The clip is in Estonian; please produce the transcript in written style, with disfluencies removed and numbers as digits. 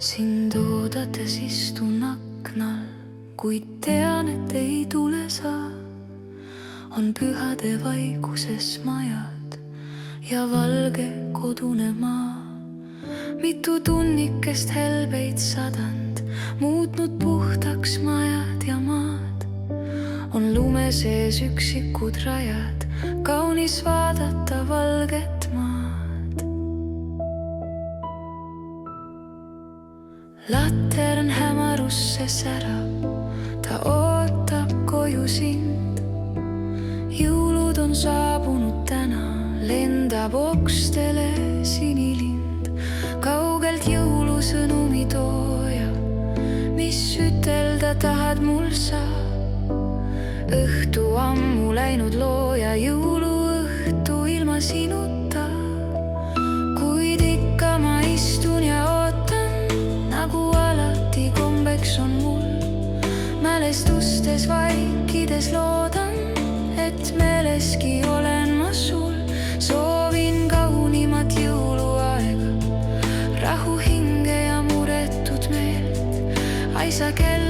Sind oodates istun aknal, kuid tean, et ei tule sa. On pühade vaikuses majad ja valge kodune maa. Mitu tunnikest helbeid sadand, muutnud puhtaks majad ja maad. On lume sees üksikud rajad, kaunis vaadata valget maad. Latern hämarusse särab, ta ootab koju sind. Jõulud on saabunud täna, lendab okstele sinilind. Kaugelt jõulusõnumi tooja, mis ütelda tahad mul sa. Õhtu ammu läinud looja, jõuluõhtu ilma sinuta. Kuid ikka ma istun ja ootan, nagu alati kombeks on mul. Mälestustes vaikides loodan, et meeleski olen ma sul. Soovin kaunimat jõuluaega, rahu hinge ja muretut meelt. Aisa kell